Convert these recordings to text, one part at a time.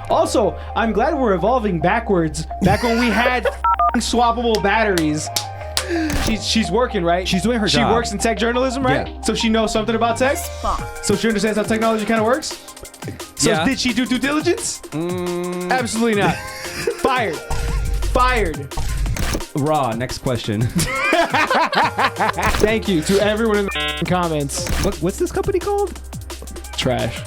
Also, I'm glad we're evolving backwards. Back when we had swappable batteries. She's working, right? She's doing her job. She works in tech journalism, right? Yeah. So she knows something about tech. So she understands how technology kind of works. So Yeah. did she do due diligence? Absolutely not. Fired. Raw. Next question. Thank you to everyone in the comments. What's this company called? Trash.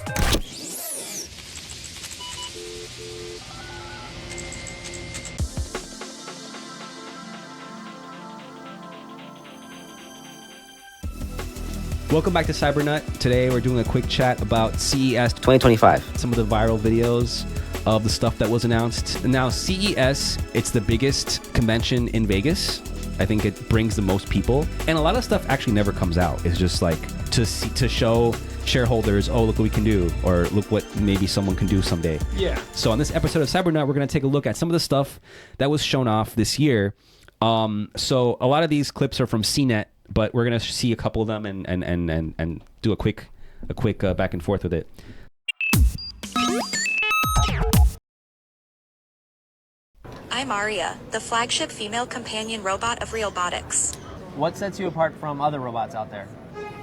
Welcome back to CyberNut. Today we're doing a quick chat about CES 2025. some of the viral videos of the stuff that was announced. Now, CES, it's the biggest convention in Vegas. I think it brings the most people. And a lot of stuff actually never comes out. It's just like to show shareholders, oh, look what we can do, or look what maybe someone can do someday. Yeah. So on this episode of CyberNut, we're going to take a look at some of the stuff that was shown off this year. So a lot of these clips are from CNET, but we're going to see a couple of them and do a quick back and forth with it. I'm Aria, the flagship female companion robot of Robotrix. What sets you apart from other robots out there?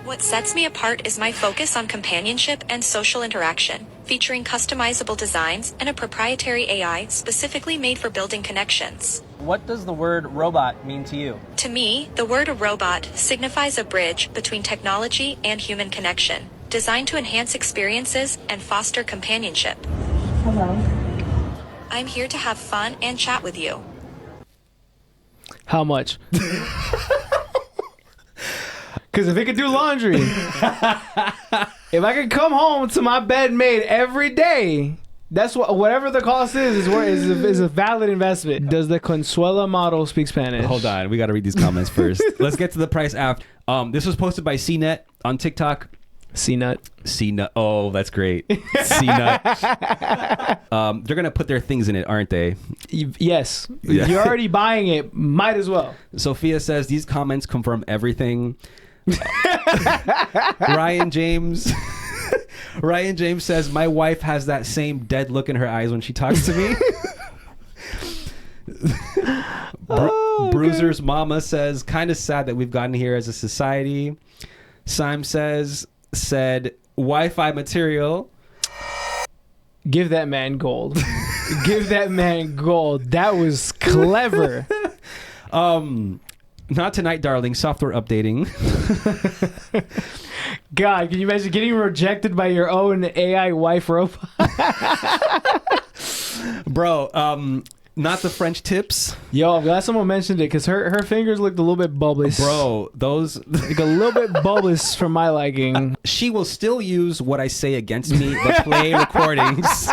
What sets me apart is my focus on companionship and social interaction, featuring customizable designs and a proprietary AI specifically made for building connections. What does the word robot mean to you? To me, the word robot signifies a bridge between technology and human connection, designed to enhance experiences and foster companionship. Hello. I'm here to have fun and chat with you. How much? Because if it could do laundry, if I could come home to my bed made every day, that's whatever the cost is a valid investment. Does the Consuela model speak Spanish? Hold on, we got to read these comments first. Let's get to the price after. This was posted by CNET on TikTok. CNET. Oh, that's great. CNET. They're gonna put their things in it, aren't they? Yes. Yeah. You're already buying it. Might as well. Sophia says these comments confirm everything. Ryan James says my wife has that same dead look in her eyes when she talks to me. Bruiser's mama says kind of sad that we've gotten here as a society. Syme said Wi-Fi material. Give that man gold. Give that man gold. That was clever. Not tonight, darling. Software updating. God, can you imagine getting rejected by your own AI wife robot? Bro, not the French tips. Yo, I'm glad someone mentioned it because her fingers looked a little bit bulbous. Bro, those... like a little bit bulbous for my liking. She will still use what I say against me, but play recordings.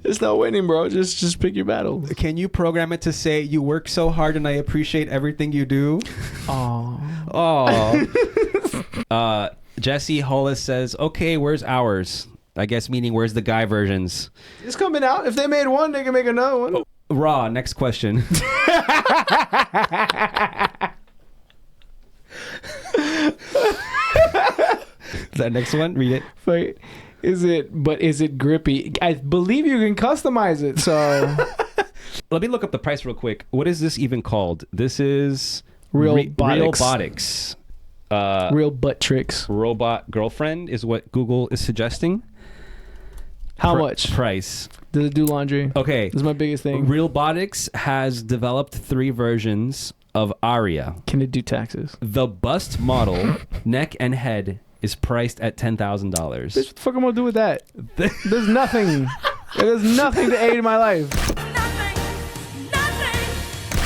It's not winning, bro. Just pick your battle. Can you program it to say, you work so hard and I appreciate everything you do? Oh. Jesse Hollis says, okay, where's ours? I guess meaning where's the guy versions? It's coming out. If they made one, they can make another one. Oh, Raw, next question. That next one, read it. Wait, is it grippy? I believe you can customize it, so... Let me look up the price real quick. What is this even called? This is... Realbotics. Real butt tricks. Robot Girlfriend is what Google is suggesting. How much? Price. Does it do laundry? Okay. This is my biggest thing. Realbotics has developed 3 versions of Aria. Can it do taxes? The bust model, neck and head, is priced at $10,000. Bitch, what the fuck am I gonna do with that? There's nothing. There's nothing to aid in my life.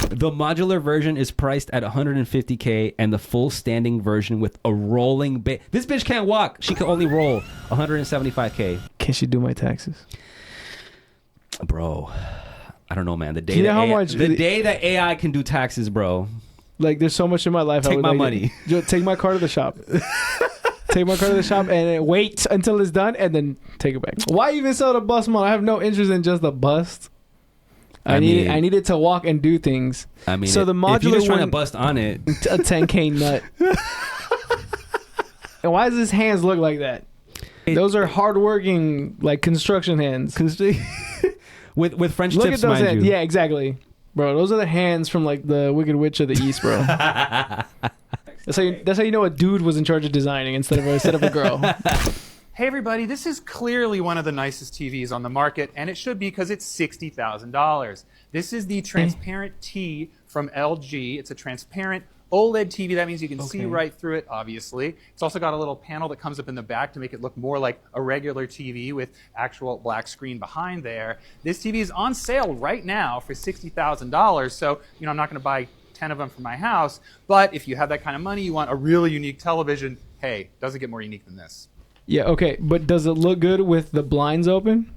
The modular version is priced at $150K, and the full standing version with a rolling base. This bitch can't walk. She can only roll. $175K. Can she do my taxes? Bro, I don't know, man. The day You know that how AI, much- the day that AI can do taxes, bro. Like, there's so much in my life. Take I would my like money. Take my car to the shop. Take my car to the shop and then wait until it's done and then take it back. Why even sell the bust model? I have no interest in just the bust. I need it to walk and do things. I mean, so the if modular you're just trying to one, bust on it, a 10K nut. And why does his hands look like that? Those are hardworking, like construction hands. with French Look tips, at those mind hands. you. Yeah, exactly, bro. Those are the hands from like the Wicked Witch of the East, bro. That's how you know a dude was in charge of designing instead of a girl. Hey everybody, this is clearly one of the nicest TVs on the market, and it should be because it's $60,000. This is the transparent T from LG. It's a transparent OLED TV. That means you can see right through it, obviously. It's also got a little panel that comes up in the back to make it look more like a regular TV with actual black screen behind there. This TV is on sale right now for $60,000, so I'm not going to buy 10 of them for my house, but if you have that kind of money, you want a really unique television, hey, doesn't get more unique than this. Yeah, okay, but does it look good with the blinds open?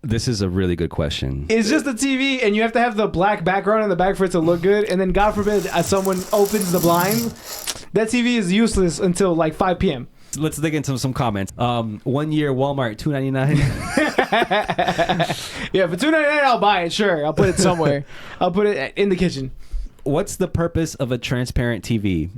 This is a really good question. It's just a TV, and you have to have the black background in the back for it to look good, and then God forbid someone opens the blind, that TV is useless until like 5 p.m. Let's dig into some comments. 1 year Walmart, $2.99. Yeah, for $2.99 I'll buy it, sure. I'll put it somewhere. I'll put it in the kitchen. What's the purpose of a transparent TV?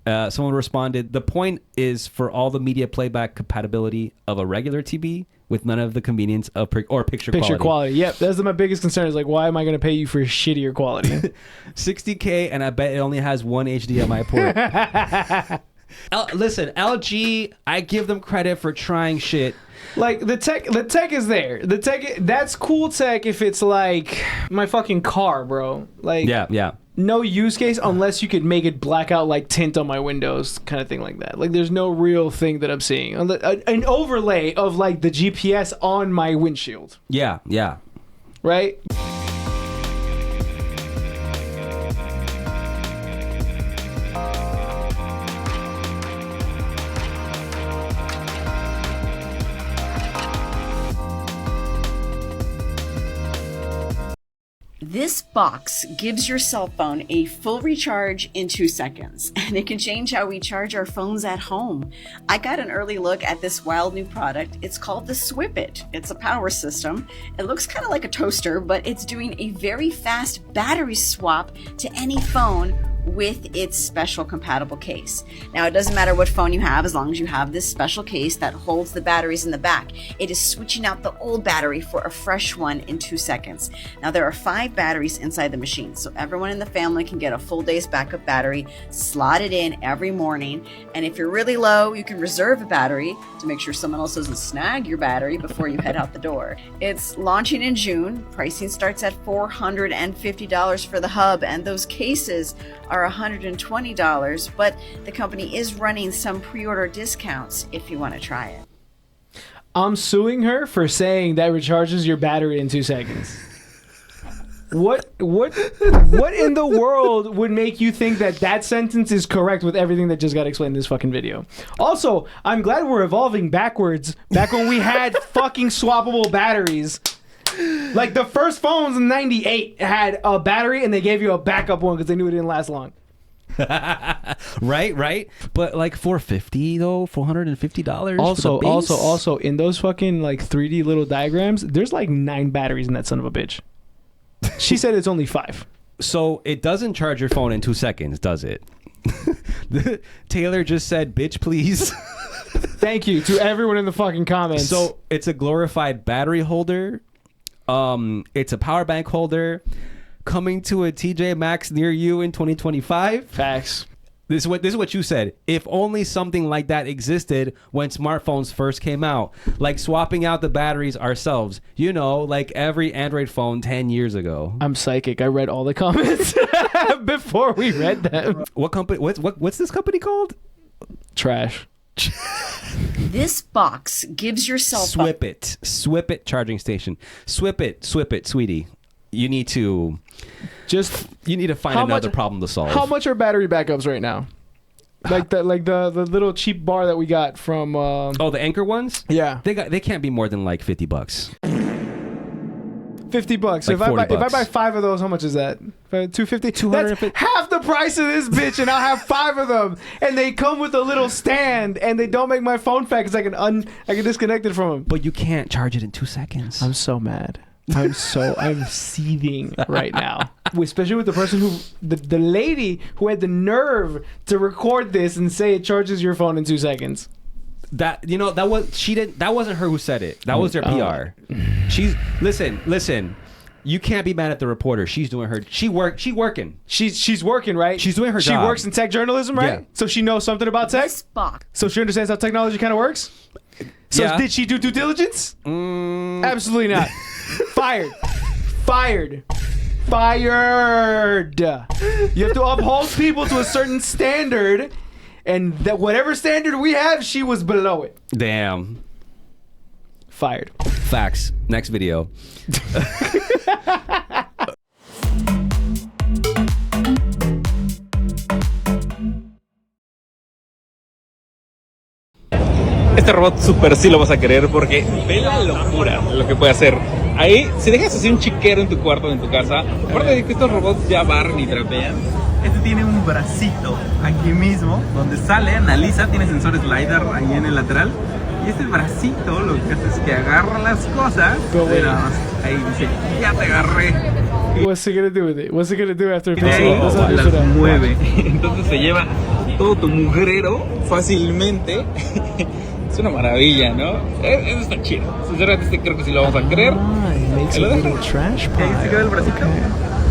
Someone responded, the point is for all the media playback compatibility of a regular TV with none of the convenience of picture quality. Yep, that's my biggest concern is like, why am I going to pay you for shittier quality? $60K, and I bet it only has one HDMI port. Listen, LG, I give them credit for trying shit. Like the tech is there. That's cool tech if it's like my fucking car, bro. Like yeah. No use case unless you could make it blackout like tint on my windows, kind of thing like that. Like there's no real thing that I'm seeing. An overlay of like the GPS on my windshield. Yeah. Right? This box gives your cell phone a full recharge in 2 seconds, and it can change how we charge our phones at home. I got an early look at this wild new product. It's called the Swippitt. It's a power system. It looks kind of like a toaster, but it's doing a very fast battery swap to any phone with its special compatible case. Now, it doesn't matter what phone you have as long as you have this special case that holds the batteries in the back. It is switching out the old battery for a fresh one in 2 seconds. Now, there are 5 batteries inside the machine, so everyone in the family can get a full day's backup battery slotted in every morning. And if you're really low, you can reserve a battery to make sure someone else doesn't snag your battery before you head out the door. It's launching in June. Pricing starts at $450 for the hub, and those cases are $120, but the company is running some pre-order discounts if you want to try it. I'm suing her for saying that recharges your battery in 2 seconds. What in the world would make you think that sentence is correct with everything that just got explained in this fucking video? Also, I'm glad we're evolving backwards. Back when we had fucking swappable batteries. Like the first phones in '98 had a battery and they gave you a backup one because they knew it didn't last long. Right. But like $450 though, $450. Also, in those fucking like 3D little diagrams, there's like 9 batteries in that son of a bitch. She said it's only 5. So it doesn't charge your phone in 2 seconds, does it? Taylor just said, "Bitch, please." Thank you to everyone in the fucking comments. So it's a glorified battery holder. It's a power bank holder coming to a TJ Maxx near you in 2025. Facts. This is what you said. If only something like that existed when smartphones first came out, like swapping out the batteries ourselves. Like every Android phone 10 years ago. I'm psychic. I read all the comments before we read them. What company? What's this company called? Trash. This box gives your cell phone... Swippitt charging station. Swippitt, sweetie. You need to find another problem to solve. How much are battery backups right now? Like the little cheap bar that we got from the Anchor ones? Yeah. They can't be more than like $50. $50. Like if I $40. buy 5 of those, how much is that? $250. $250. That's half the price of this bitch, and I'll have 5 of them. And they come with a little stand, and they don't make my phone fat because I can disconnect it from them. But you can't charge it in 2 seconds. I'm so mad. I'm seething right now, especially with the person the lady who had the nerve to record this and say it charges your phone in 2 seconds. That that wasn't her who said it. That was their PR. She's listen. You can't be mad at the reporter. She's doing her. She's working. She's working, right? She's doing her job. She works in tech journalism, right? Yeah. So she knows something about tech. Spock. So she understands how technology kind of works. So Yeah. did she do due diligence? Absolutely not. Fired. You have to uphold people to a certain standard, and that whatever standard we have, she was below it. Damn. Fired. Facts. Next video. Este robot super sí lo vas a querer porque ve la locura de lo que puede hacer. Ahí, si dejas así un chiquero en tu cuarto, en tu casa, aparte de que estos robots ya barren y trapean, este tiene un bracito aquí mismo, donde sale, analiza, tiene sensores LiDAR ahí en el lateral, y este bracito lo que hace es que agarra las cosas, mira, ahí dice, ya te agarré. What's he gonna do with it? What's he gonna do after Y de ahí Let's not do las that. mueve. Entonces se lleva todo tu mugrero fácilmente. Es una maravilla, ¿no? Eso está chido. Sinceramente creo que sí lo vamos a creer. It makes Ahí a lo little dejo. trash Y ahí se pile. queda el bracito.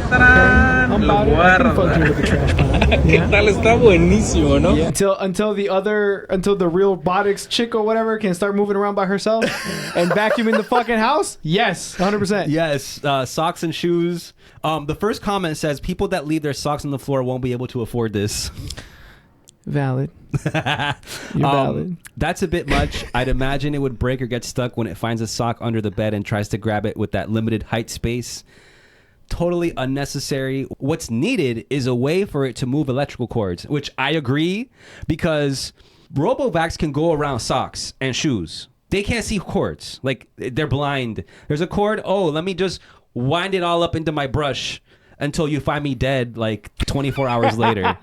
¡Tarán! I'm Lo about it. I can fuck you guarda. with the trash pile. ¿Qué Yeah. tal? Está buenísimo, ¿no? Yeah. Until the real robotics chick or whatever can start moving around by herself and vacuuming the fucking house. Yes, 100%. Yes, socks and shoes. The first comment says people that leave their socks on the floor won't be able to afford this. Valid. You're valid. That's a bit much. I'd imagine it would break or get stuck when it finds a sock under the bed and tries to grab it with that limited height space. Totally unnecessary. What's needed is a way for it to move electrical cords, which I agree, because Robovacs can go around socks and shoes. They can't see cords. Like, they're blind. There's a cord. Oh, let me just wind it all up into my brush until you find me dead like 24 hours later.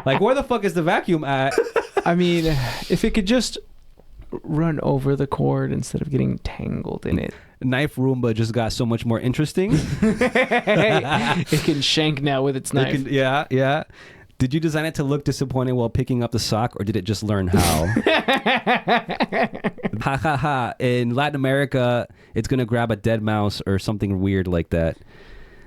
Like, where the fuck is the vacuum at? I mean, if it could just run over the cord instead of getting tangled in it. Knife Roomba just got so much more interesting. It can shank now with its knife. Yeah. Did you design it to look disappointing while picking up the sock, or did it just learn how? Ha ha ha. In Latin America, it's going to grab a dead mouse or something weird like that.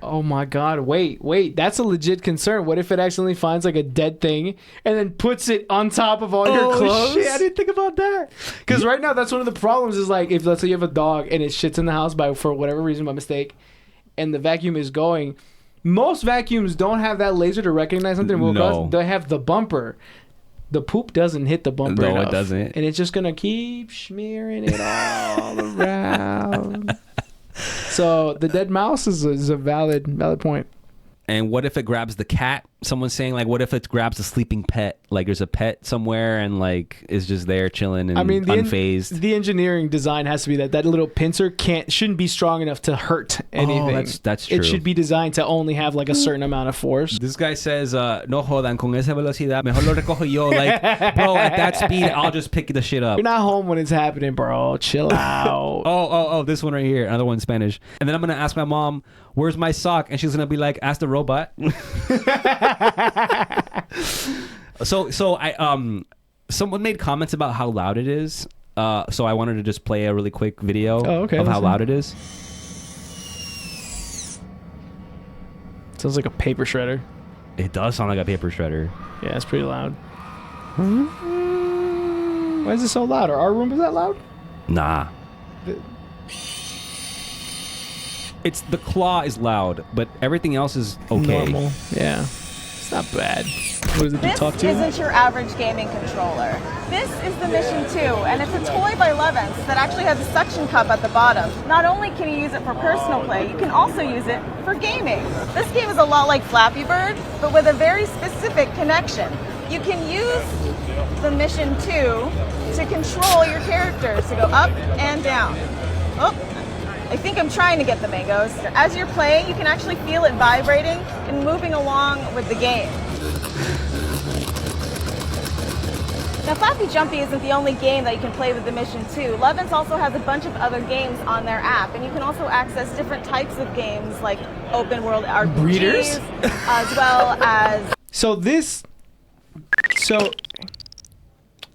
Oh my God! Wait! That's a legit concern. What if it accidentally finds like a dead thing and then puts it on top of all your clothes? Shit, I didn't think about that. Because right now, that's one of the problems. Is like if let's say you have a dog and it shits in the house for whatever reason by mistake, and the vacuum is going. Most vacuums don't have that laser to recognize something. No. They have the bumper. The poop doesn't hit the bumper. No, it enough, doesn't. and it's just gonna keep smearing it all around. So the dead mouse is a valid point. And what if it grabs the cat? Someone's saying, like, what if it grabs a sleeping pet? Like, there's a pet somewhere and, like, is just there chilling and unfazed. The engineering design has to be that little pincer shouldn't be strong enough to hurt anything. That's true. It should be designed to only have, like, a certain amount of force. This guy says, no jodan, con esa velocidad, mejor lo recojo yo. Like, bro, at that speed, I'll just pick the shit up. You're not home when it's happening, bro. Chill out. Oh, this one right here. Another one in Spanish. And then I'm going to ask my mom, where's my sock? And she's going to be like, ask the robot. So I someone made comments about how loud it is. So I wanted to just play a really quick video of how loud it is. Sounds like a paper shredder. It does sound like a paper shredder. Yeah, it's pretty loud. Why is it so loud? Are our rooms that loud? Nah. It's the claw is loud, but everything else is okay. Normal. Yeah. It's not bad. What is it you This talk to? isn't your average gaming controller. This is the Mission 2, and it's a toy by Lovense that actually has a suction cup at the bottom. Not only can you use it for personal play, you can also use it for gaming. This game is a lot like Flappy Bird, but with a very specific connection. You can use the Mission 2 to control your characters to go up and down. Oh, I think I'm trying to get the mangoes. As you're playing, you can actually feel it vibrating and moving along with the game. Now, Flappy Jumpy isn't the only game that you can play with the Mission 2. Lovense also has a bunch of other games on their app, and you can also access different types of games like open world RPGs, Breeders? as well as...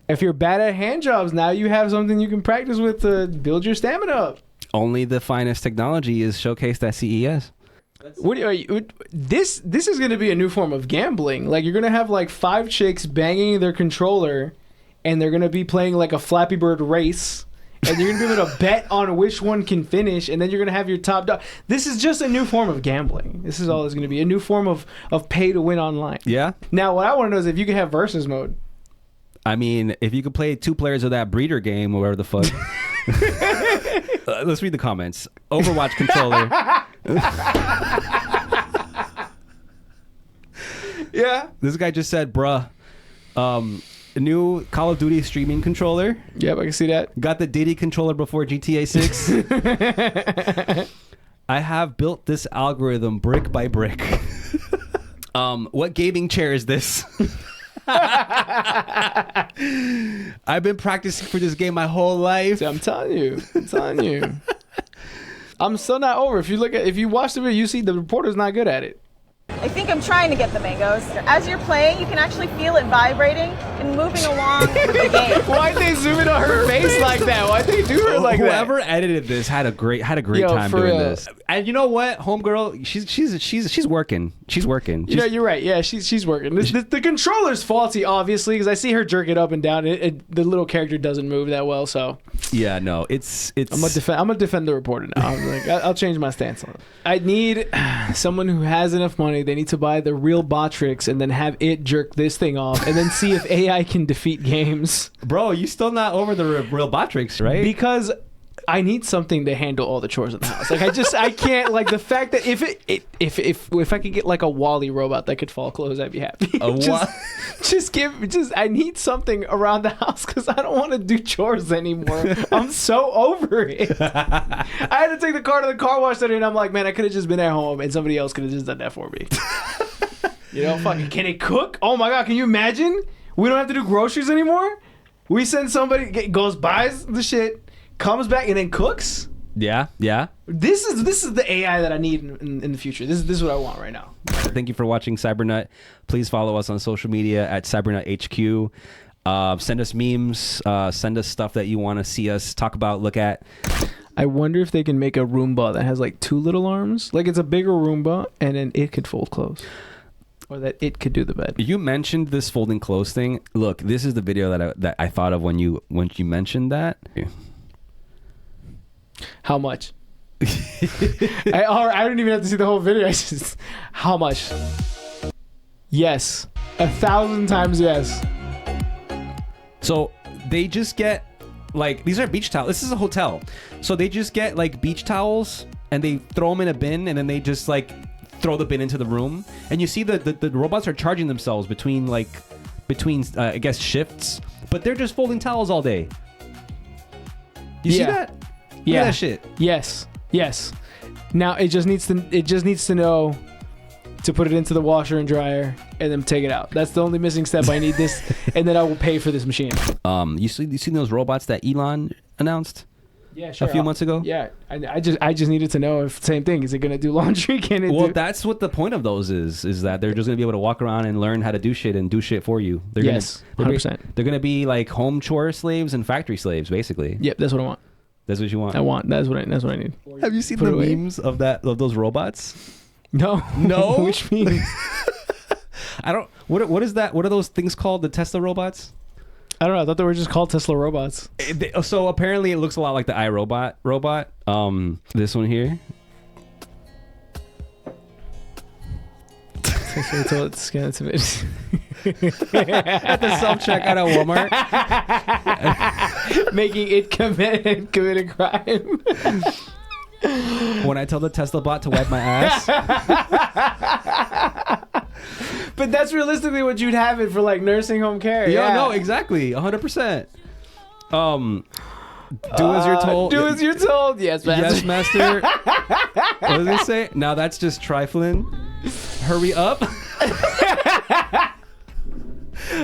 If you're bad at hand jobs, now you have something you can practice with to build your stamina up. Only the finest technology is showcased at CES. This is going to be a new form of gambling. Like, you're going to have like 5 chicks banging their controller, and they're going to be playing like a Flappy Bird race, and you're going to be able to bet on which one can finish, and then you're going to have your top dog. This is just a new form of gambling. This is all it's going to be, a new form of pay to win online. Yeah. Now, what I want to know is if you can have versus mode. I mean, if you could play 2 players of that breeder game or whatever the fuck. Let's read the comments. Overwatch controller. Yeah. This guy just said, bruh. A new Call of Duty streaming controller. Yep, I can see that. Got the Diddy controller before GTA 6. I have built this algorithm brick by brick. What gaming chair is this? I've been practicing for this game my whole life. See, I'm telling you. I'm still not over. If you watch the video, you see the reporter's not good at it. I think I'm trying to get the mangoes. As you're playing, you can actually feel it vibrating and moving along with the game. Why'd they zoom in on her face like that? Why'd they do her like that? Whoever edited this had a great time doing real. this. And you know what, homegirl, she's working. She's working. You're right. Yeah, she's working. The controller's faulty, obviously, because I see her jerk it up and down. The little character doesn't move that well, so yeah, no, it's. I'm gonna defend the reporter now. I'm like, I'll change my stance on it. I need someone who has enough money. They need to buy the real Robotrix and then have it jerk this thing off, and then see if AI can defeat games. Bro, you still not over the real Robotrix, right? Because I need something to handle all the chores in the house. Like, I can't, like, the fact that if I could get like a Wally robot that could fold clothes, I'd be happy. I need something around the house because I don't want to do chores anymore. I'm so over it. I had to take the car to the car wash today, and I'm like, man, I could have just been at home and somebody else could have just done that for me. You know, fucking, can it cook? Oh my God, can you imagine? We don't have to do groceries anymore. We send somebody, goes, buys the shit, comes back, and then cooks. Yeah. This is the AI that I need in the future. This is what I want right now. Thank you for watching CyberNut. Please follow us on social media at CyberNutHQ. Send us memes. Send us stuff that you want to see us talk about, look at. I wonder if they can make a Roomba that has like 2 little arms. Like, it's a bigger Roomba, and then it could fold clothes. Or that it could do the bed. You mentioned this folding clothes thing. Look, this is the video that I thought of when you mentioned that. How much? I don't even have to see the whole video. I just, how much? Yes. 1,000 times yes. So they just get, like, these are beach towels. This is a hotel. So they just get like beach towels and they throw them in a bin, and then they just like throw the bin into the room. And you see the robots are charging themselves between I guess shifts, but they're just folding towels all day. You see that? Look at that shit. Yes. Now it just needs to know to put it into the washer and dryer and then take it out. That's the only missing step. I need this, and then I will pay for this machine. You see those robots that Elon announced? Yeah, sure. A few months ago? Yeah. I just needed to know if same thing. Is it gonna do laundry? That's what the point of those is that they're just gonna be able to walk around and learn how to do shit and do shit for you. 100%. They're gonna be like home chore slaves and factory slaves, basically. Yep, that's what I want. That's what you want. That's what I need. Have you seen the memes of those robots? No. Which memes? I don't. What is that? What are those things called? The Tesla robots? I don't know. I thought they were just called Tesla robots. So apparently it looks a lot like the iRobot robot. This one here. Scan it to me. At the self-checkout at Walmart. Making it commit a crime. When I tell the Tesla bot to wipe my ass. But that's realistically what you'd have it for, like, nursing home care. Yeah, no, exactly. 100%. Do as you're told. Do as you're told. Yes, master. Yes, master. What does it say? Now that's just trifling. Hurry up.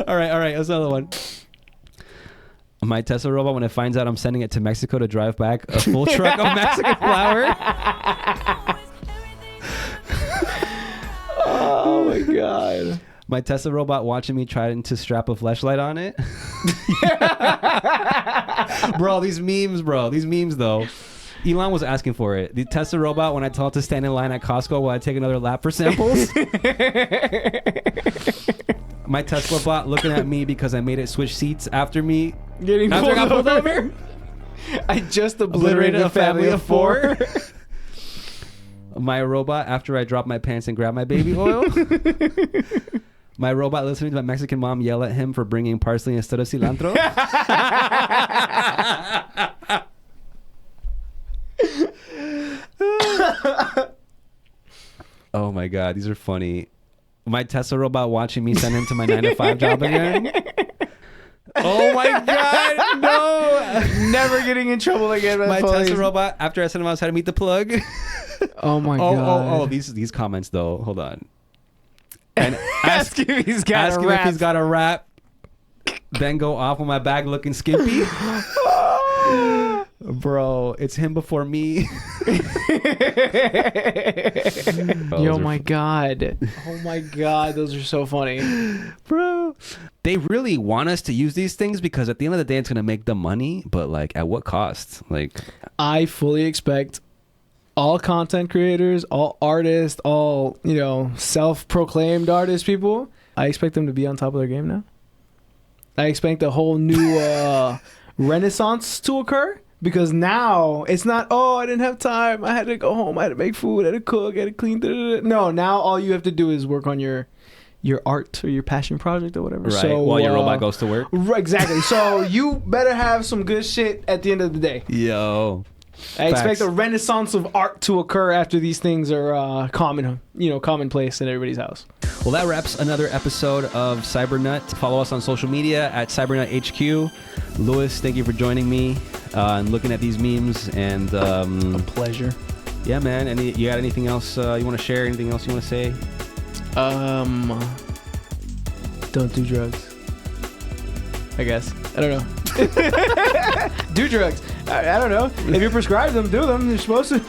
All right. That's another one. My Tesla robot, when it finds out I'm sending it to Mexico to drive back a full truck of Mexican flour. Oh my God. My Tesla robot watching me trying to strap a fleshlight on it. Bro, these memes though. Elon was asking for it. The Tesla robot, when I told it to stand in line at Costco while I take another lap for samples. My Tesla bot looking at me because I made it switch seats after me. After I got pulled over. I just obliterated a family of 4. My robot after I dropped my pants and grabbed my baby oil. My robot listening to my Mexican mom yell at him for bringing parsley instead of cilantro. Oh my god, these are funny. My Tesla robot watching me send him to my 9-to-5 job again. Oh my god, no! Never getting in trouble again. My Tesla robot after I sent him outside to meet the plug. Oh my god. Oh, these comments though. Hold on. And ask him if he's got a rap. Then go off with my bag looking skimpy. Bro, it's him before me. Yo, my god. Oh my god, those are so funny. Bro, they really want us to use these things because at the end of the day, it's going to make them money. But like, at what cost? Like, I fully expect all content creators, all artists, all, you know, self-proclaimed artist people, I expect them to be on top of their game now. I expect a whole new renaissance to occur. Because now it's not, oh, I didn't have time. I had to go home. I had to make food. I had to cook. I had to clean. No, now all you have to do is work on your art or your passion project or whatever. Right. So, while your robot goes to work. Exactly. So you better have some good shit at the end of the day. Yo. I expect a renaissance of art to occur after these things are commonplace in everybody's house. Well, that wraps another episode of CyberNut. Follow us on social media at CyberNutHQ. Louis, thank you for joining me and looking at these memes. And a pleasure. Yeah, man. You got anything else you want to share? Anything else you want to say? Don't do drugs. I guess. I don't know. Do drugs. I don't know. If you prescribe them, do them. You're supposed to.